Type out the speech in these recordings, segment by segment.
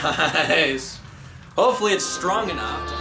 Nice. Hopefully it's strong enough.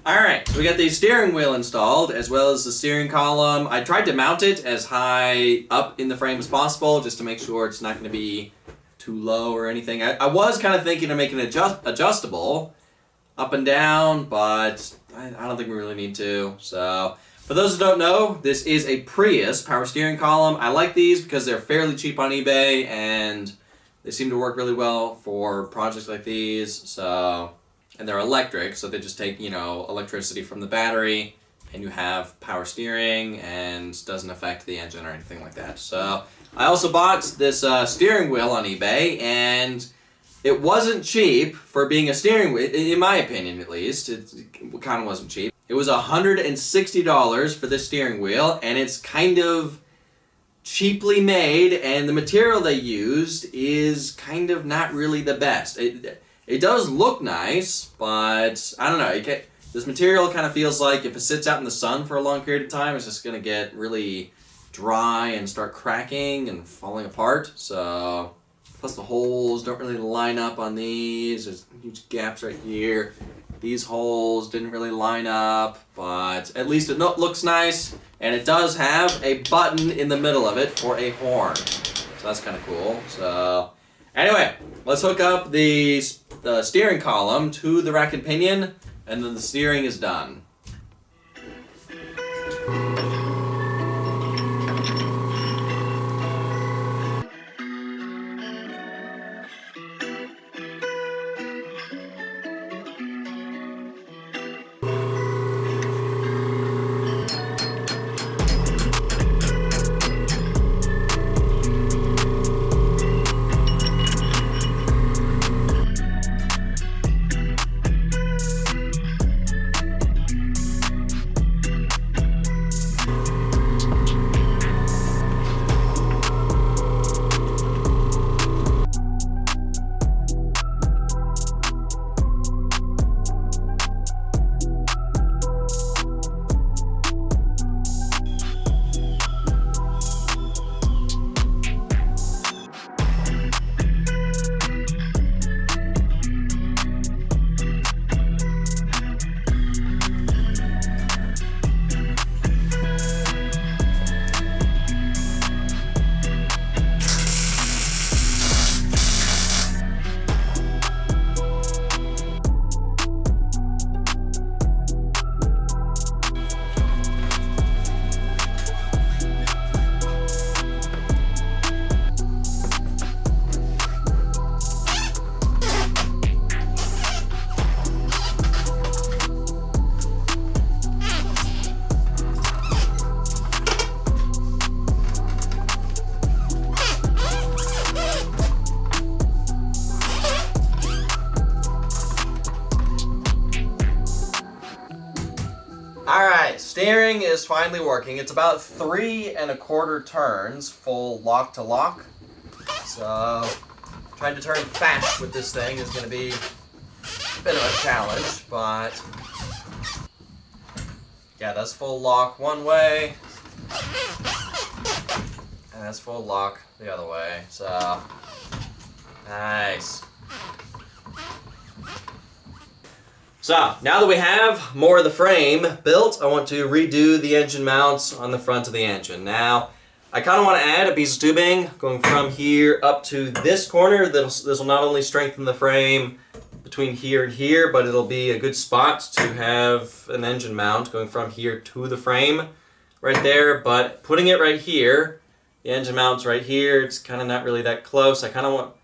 Alright, so we got the steering wheel installed, as well as the steering column. I tried to mount it as high up in the frame as possible, just to make sure it's not going to be too low or anything. I was kind of thinking of making it adjustable, up and down, but I don't think we really need to. So, for those who don't know, this is a Prius power steering column. I like these because they're fairly cheap on eBay, and they seem to work really well for projects like these. So, and they're electric, so they just take, you know, electricity from the battery, and you have power steering, and doesn't affect the engine or anything like that. So, I also bought this steering wheel on eBay, and it wasn't cheap for being a steering wheel, in my opinion at least. It kind of wasn't cheap. It was $160 for this steering wheel, and it's kind of cheaply made, and the material they used is kind of not really the best. It does look nice, but I don't know. This material kind of feels like if it sits out in the sun for a long period of time, it's just going to get really dry and start cracking and falling apart. So, plus the holes don't really line up on these. There's huge gaps right here. These holes didn't really line up, but at least it looks nice. And it does have a button in the middle of it for a horn. So that's kind of cool. So anyway, let's hook up the steering column to the rack and pinion, and then the steering is done. Alright, steering is finally working. It's about 3 1/4 turns, full lock to lock. So, trying to turn fast with this thing is going to be a bit of a challenge, but yeah, that's full lock one way, and that's full lock the other way. So, nice. So, now that we have more of the frame built, I want to redo the engine mounts on the front of the engine. Now, I kind of want to add a piece of tubing going from here up to this corner. This will not only strengthen the frame between here and here, but it'll be a good spot to have an engine mount going from here to the frame right there. But putting it right here, the engine mount's right here, it's kind of not really that close. I kind of want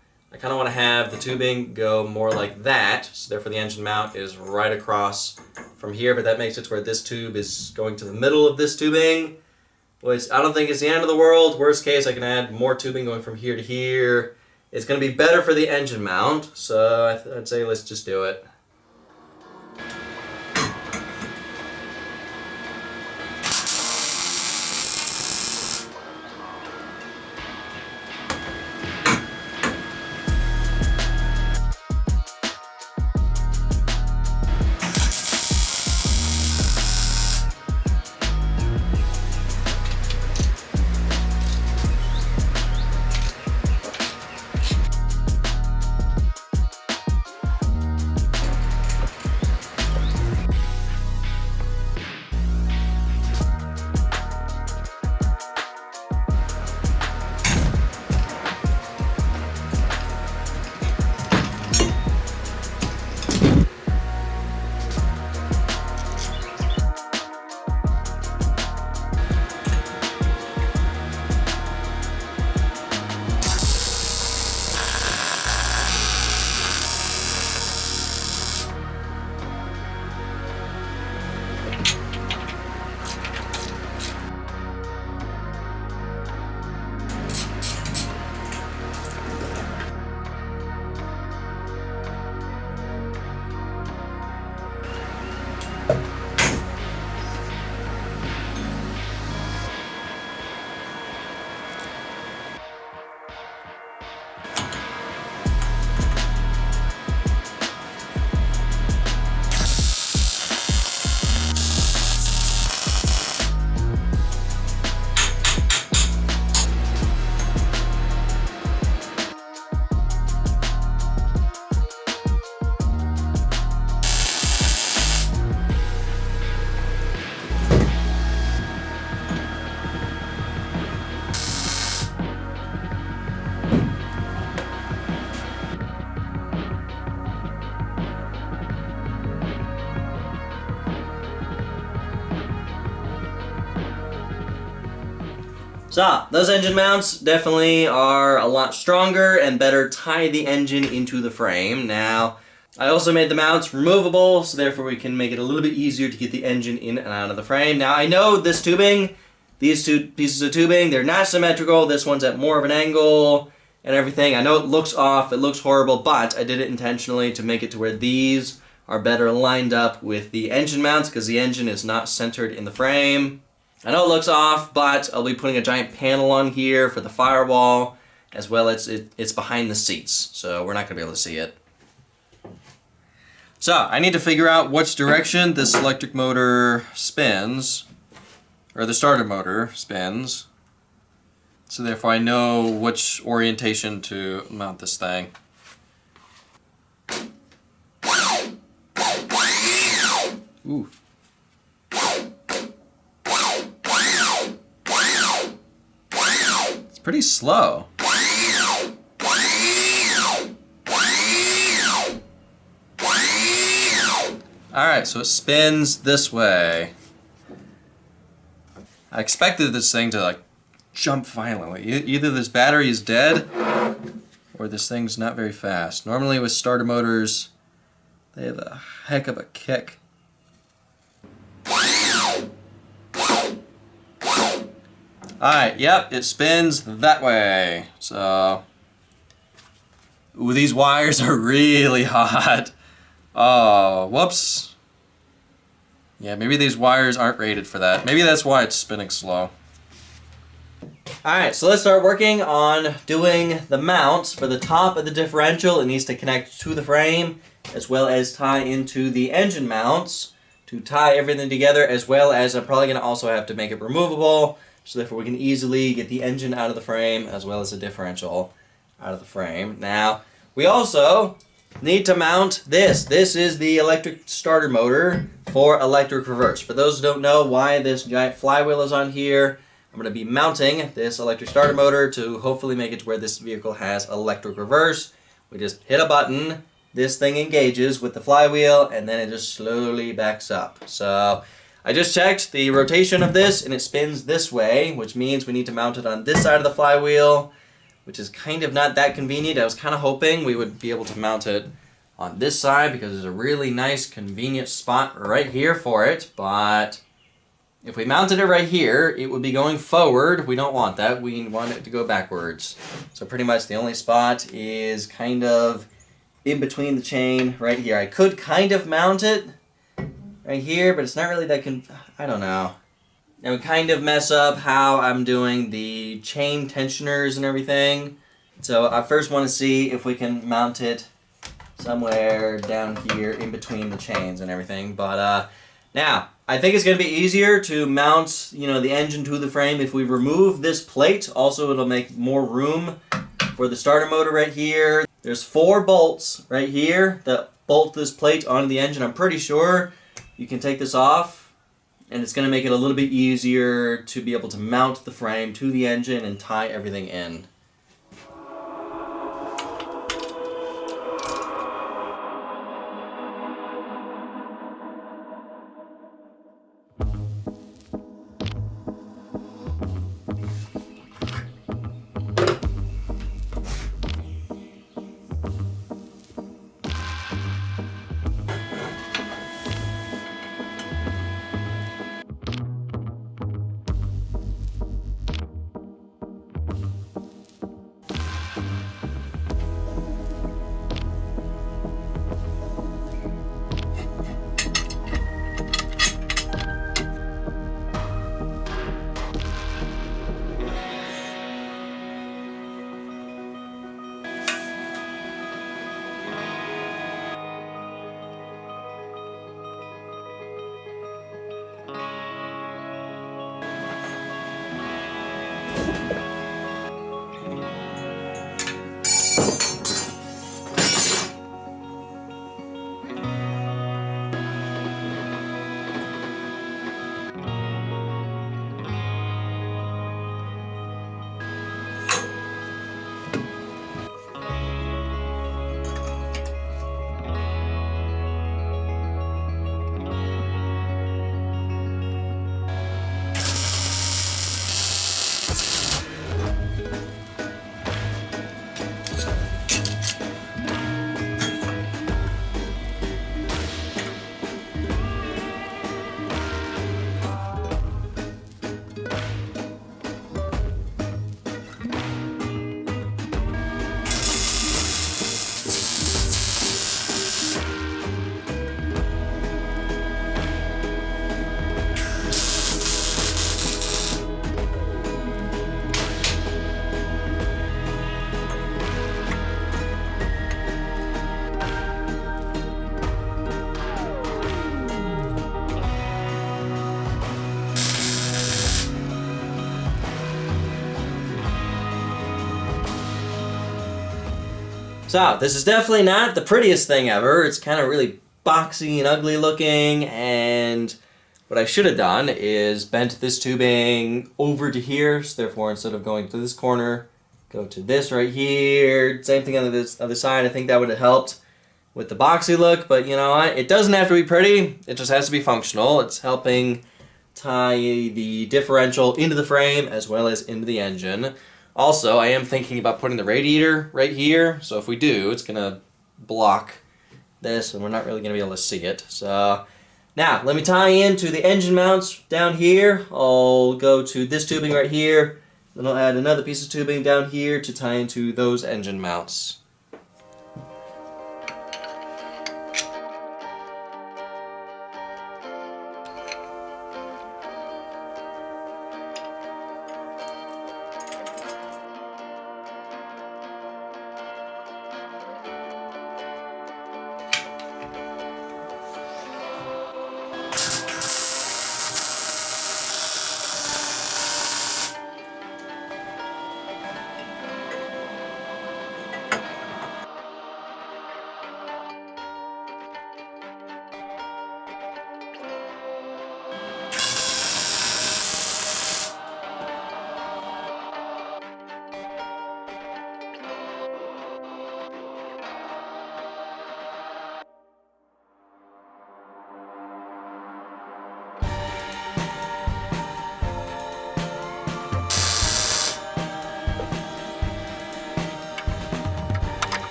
to have the tubing go more like that, so therefore the engine mount is right across from here, but that makes it to where this tube is going to the middle of this tubing, which I don't think is the end of the world. Worst case, I can add more tubing going from here to here. It's going to be better for the engine mount, so I'd say let's just do it. So, those engine mounts definitely are a lot stronger and better tie the engine into the frame. Now, I also made the mounts removable, so therefore we can make it a little bit easier to get the engine in and out of the frame. Now, I know this tubing, these two pieces of tubing, they're not symmetrical. This one's at more of an angle and everything. I know it looks off, it looks horrible, but I did it intentionally to make it to where these are better lined up with the engine mounts because the engine is not centered in the frame. I know it looks off, but I'll be putting a giant panel on here for the firewall, as well as it's behind the seats, so we're not going to be able to see it. So, I need to figure out which direction this electric motor spins, or the starter motor spins, so therefore I know which orientation to mount this thing. Ooh. It's pretty slow. Alright, so it spins this way. I expected this thing to like jump violently. Either this battery is dead or this thing's not very fast. Normally with starter motors, they have a heck of a kick. Alright, yep, it spins that way. So, ooh, these wires are really hot. Oh, whoops. Yeah, maybe these wires aren't rated for that. Maybe that's why it's spinning slow. Alright, so let's start working on doing the mounts for the top of the differential. It needs to connect to the frame, as well as tie into the engine mounts to tie everything together, as well as I'm probably going to also have to make it removable, so therefore we can easily get the engine out of the frame, as well as the differential out of the frame. Now, we also need to mount this. This is the electric starter motor for electric reverse. For those who don't know why this giant flywheel is on here, I'm going to be mounting this electric starter motor to hopefully make it to where this vehicle has electric reverse. We just hit a button, this thing engages with the flywheel, and then it just slowly backs up. So I just checked the rotation of this, and it spins this way, which means we need to mount it on this side of the flywheel, which is kind of not that convenient. I was kind of hoping we would be able to mount it on this side because there's a really nice convenient spot right here for it, but if we mounted it right here, it would be going forward. We don't want that. We want it to go backwards. So pretty much the only spot is kind of in between the chain right here. I could kind of mount it right here, but it's not really that I don't know. It would kind of mess up how I'm doing the chain tensioners and everything. So I first want to see if we can mount it somewhere down here in between the chains and everything. But now, I think it's going to be easier to mount, the engine to the frame if we remove this plate. Also, it'll make more room for the starter motor right here. There's 4 bolts right here that bolt this plate onto the engine. I'm pretty sure you can take this off, and it's going to make it a little bit easier to be able to mount the frame to the engine and tie everything in. So this is definitely not the prettiest thing ever. It's kind of really boxy and ugly looking, and what I should have done is bent this tubing over to here, so therefore instead of going to this corner, go to this right here. Same thing on this other side. I think that would have helped with the boxy look, but you know what? It doesn't have to be pretty. It just has to be functional. It's helping tie the differential into the frame as well as into the engine. Also, I am thinking about putting the radiator right here, so if we do, it's going to block this and we're not really going to be able to see it. So now, let me tie into the engine mounts down here. I'll go to this tubing right here, then I'll add another piece of tubing down here to tie into those engine mounts.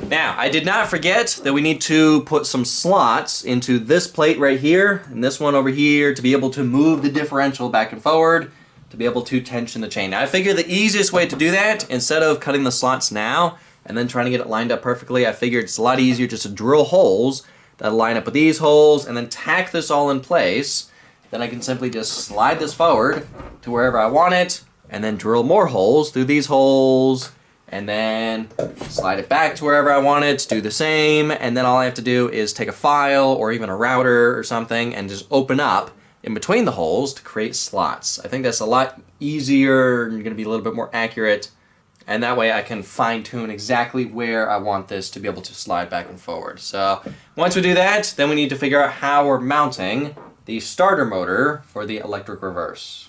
Now, I did not forget that we need to put some slots into this plate right here and this one over here to be able to move the differential back and forward to be able to tension the chain. Now, I figured the easiest way to do that, instead of cutting the slots now and then trying to get it lined up perfectly, I figured it's a lot easier just to drill holes that line up with these holes and then tack this all in place. Then I can simply just slide this forward to wherever I want it and then drill more holes through these holes, and then slide it back to wherever I want it, do the same, and then all I have to do is take a file or even a router or something and just open up in between the holes to create slots. I think that's a lot easier and going to be a little bit more accurate, and that way I can fine-tune exactly where I want this to be able to slide back and forward. So once we do that, then we need to figure out how we're mounting the starter motor for the electric reverse.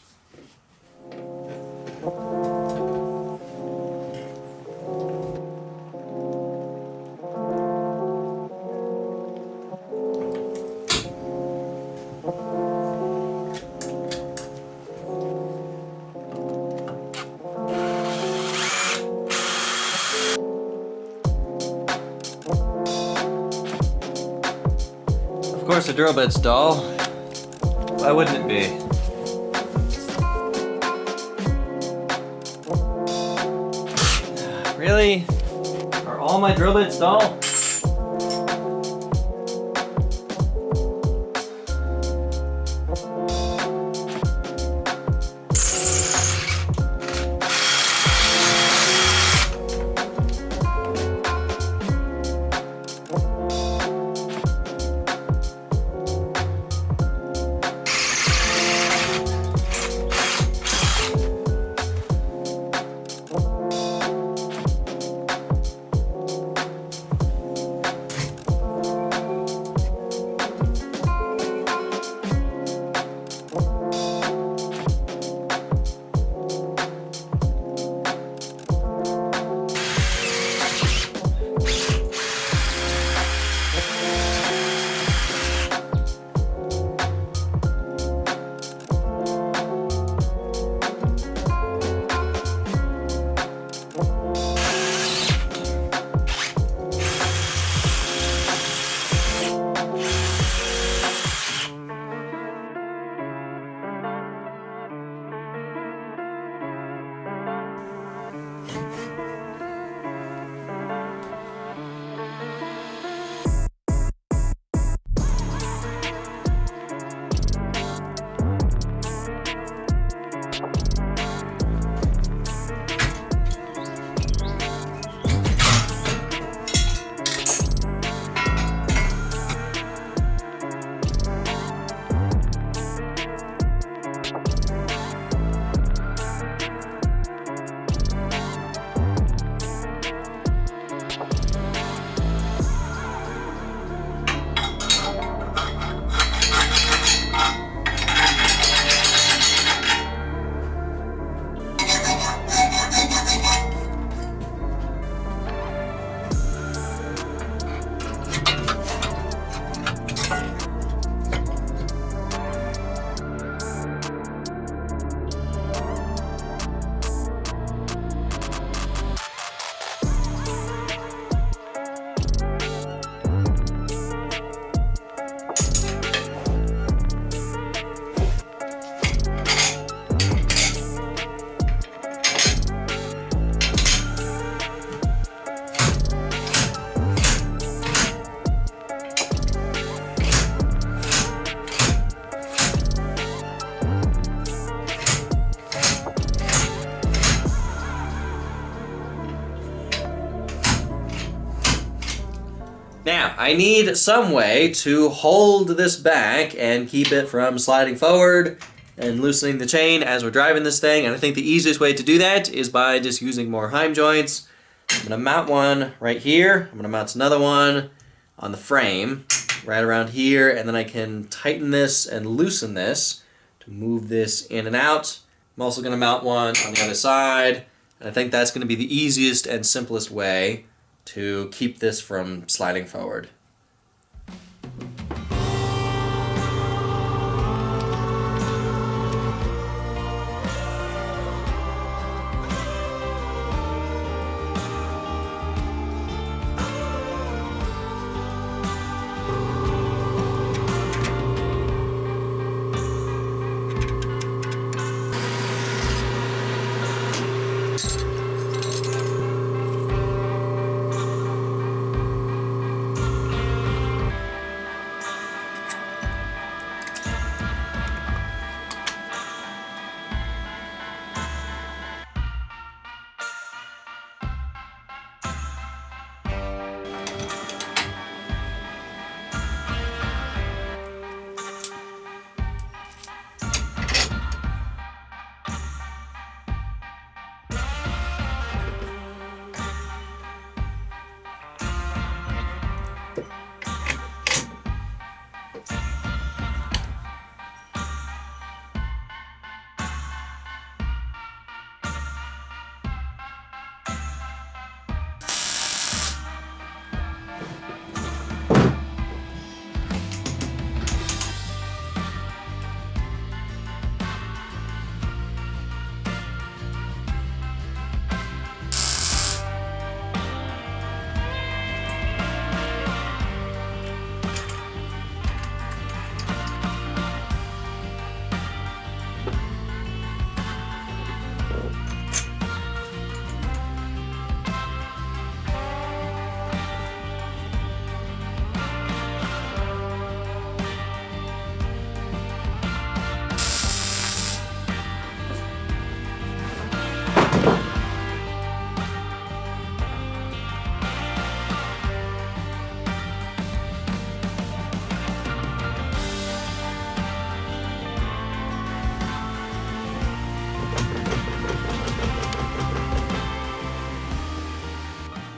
Of course, the drill bit's dull. Why wouldn't it be? Really? Are all my drill bits dull? Now, I need some way to hold this back and keep it from sliding forward and loosening the chain as we're driving this thing, and I think the easiest way to do that is by just using more heim joints. I'm going to mount one right here. I'm going to mount another one on the frame right around here, and then I can tighten this and loosen this to move this in and out. I'm also going to mount one on the other side, and I think that's going to be the easiest and simplest way to keep this from sliding forward.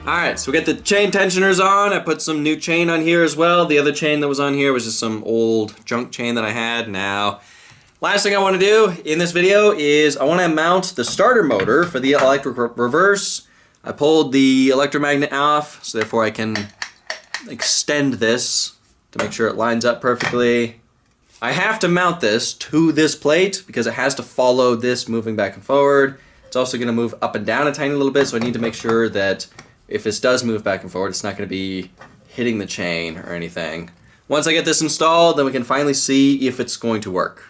Alright, so we got the chain tensioners on. I put some new chain on here as well. The other chain that was on here was just some old junk chain that I had. Now, last thing I want to do in this video is I want to mount the starter motor for the electric reverse. I pulled the electromagnet off, so therefore I can extend this to make sure it lines up perfectly. I have to mount this to this plate because it has to follow this moving back and forward. It's also going to move up and down a tiny little bit, so I need to make sure that if this does move back and forward, it's not going to be hitting the chain or anything. Once I get this installed, then we can finally see if it's going to work.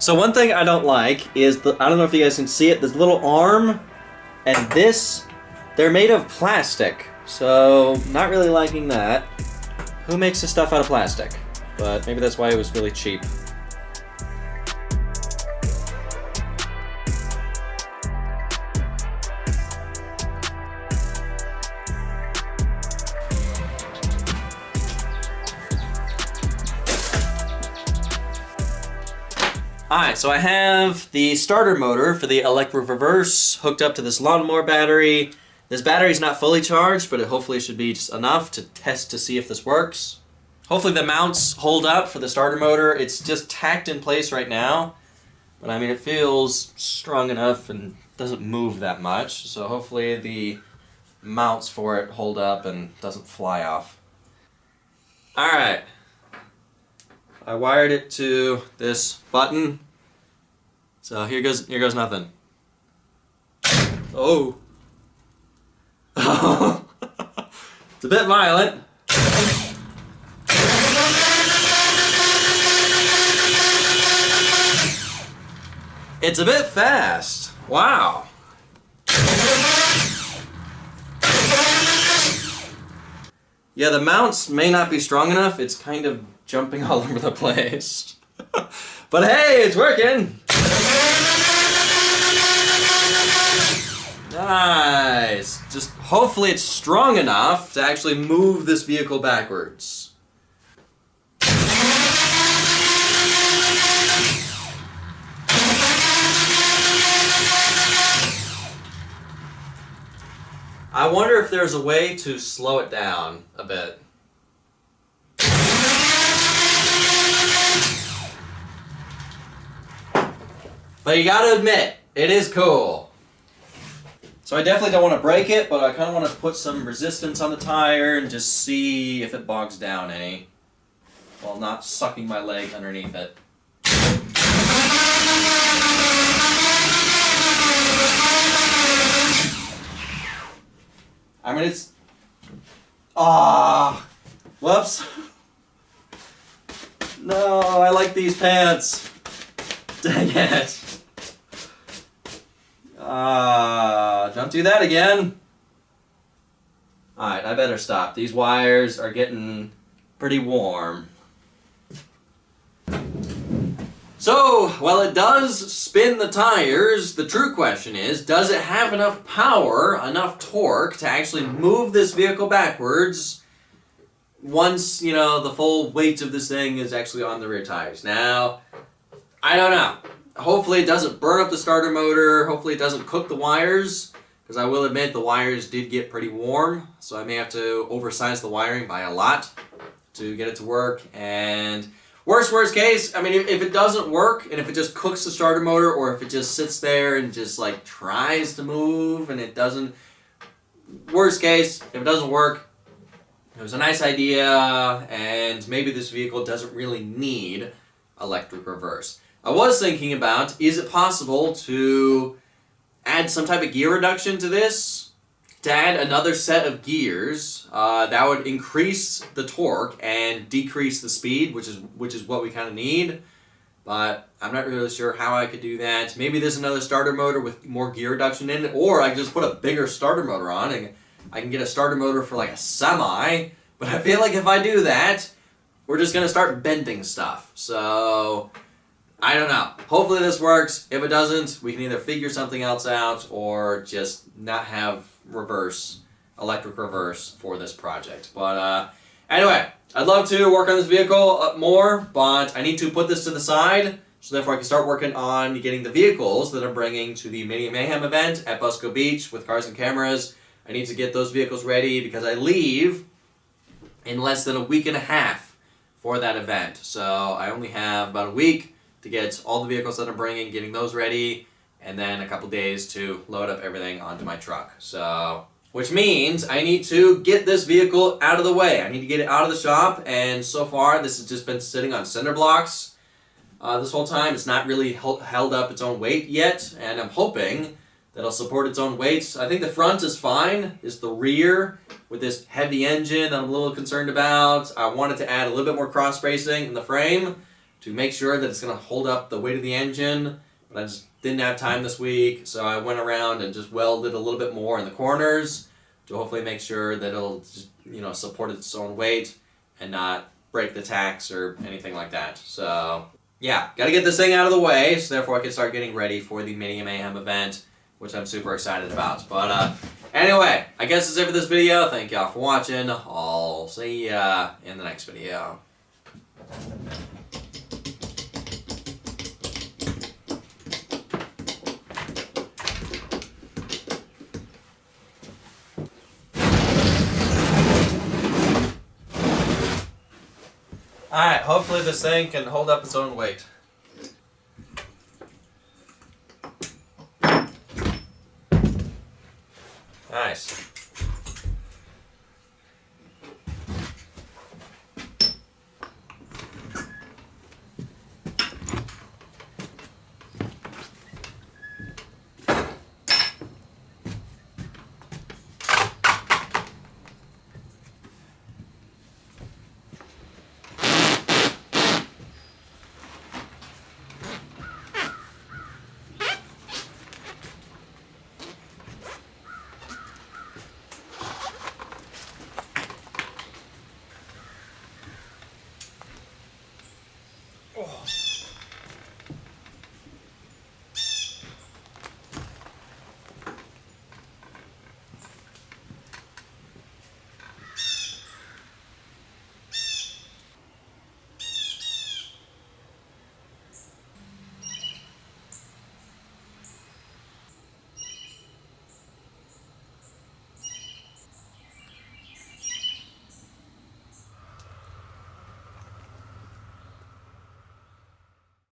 So one thing I don't like is, I don't know if you guys can see it, this little arm And this, they're made of plastic, so not really liking that. Who makes this stuff out of plastic? But maybe that's why it was really cheap. Alright, so I have the starter motor for the electric reverse hooked up to this lawnmower battery. This battery's not fully charged, but it hopefully should be just enough to test to see if this works. Hopefully the mounts hold up for the starter motor. It's just tacked in place right now, but I mean it feels strong enough and doesn't move that much, so hopefully the mounts for it hold up and doesn't fly off. Alright. I wired it to this button, so here goes nothing. Oh. It's a bit violent. It's a bit fast. Wow. Yeah, the mounts may not be strong enough. It's kind of jumping all over the place. But hey, it's working! Nice! Just hopefully it's strong enough to actually move this vehicle backwards. I wonder if there's a way to slow it down a bit. But you gotta admit, it is cool. So I definitely don't want to break it, but I kind of want to put some resistance on the tire and just see if it bogs down any, while not sucking my leg underneath it. I mean, it's... Whoops. No, I like these pants. Dang it. Don't do that again. Alright, I better stop. These wires are getting pretty warm. So, while it does spin the tires, the true question is, does it have enough power, enough torque to actually move this vehicle backwards once, you know, the full weight of this thing is actually on the rear tires? Now, I don't know. Hopefully it doesn't burn up the starter motor. Hopefully it doesn't cook the wires, because I will admit the wires did get pretty warm, so I may have to oversize the wiring by a lot to get it to work. And worst case, I mean, if it doesn't work, and if it just cooks the starter motor, or if it just sits there and just like tries to move and it doesn't, worst case, if it doesn't work, it was a nice idea, and maybe this vehicle doesn't really need electric reverse. I was thinking about, is it possible to add some type of gear reduction to this? To add another set of gears that would increase the torque and decrease the speed, which is what we kind of need. But I'm not really sure how I could do that. Maybe there's another starter motor with more gear reduction in it, or I can just put a bigger starter motor on and I can get a starter motor for like a semi. But I feel like if I do that, we're just going to start bending stuff. So I don't know. Hopefully this works. If it doesn't, we can either figure something else out or just not have electric reverse for this project. But anyway, I'd love to work on this vehicle more, but I need to put this to the side, so therefore I can start working on getting the vehicles that I'm bringing to the Mini Mayhem event at Busco Beach with cars and cameras. I need to get those vehicles ready because I leave in less than a week and a half for that event. So I only have about a week to get all the vehicles that I'm bringing, getting those ready, and then a couple days to load up everything onto my truck. So, which means I need to get this vehicle out of the way. I need to get it out of the shop, and so far this has just been sitting on cinder blocks this whole time. It's not really held up its own weight yet, and I'm hoping that it'll support its own weight. I think the front is fine. It's the rear with this heavy engine that I'm a little concerned about. I wanted to add a little bit more cross bracing in the frame to make sure that it's going to hold up the weight of the engine, but I just didn't have time this week, so I went around and just welded a little bit more in the corners to hopefully make sure that it'll just, support its own weight and not break the tacks or anything like that. So yeah, got to get this thing out of the way, so therefore I can start getting ready for the Mini Mayhem event, which I'm super excited about. But anyway, I guess that's it for this video. Thank y'all for watching. I'll see ya in the next video. Alright, hopefully this thing can hold up its own weight. Nice.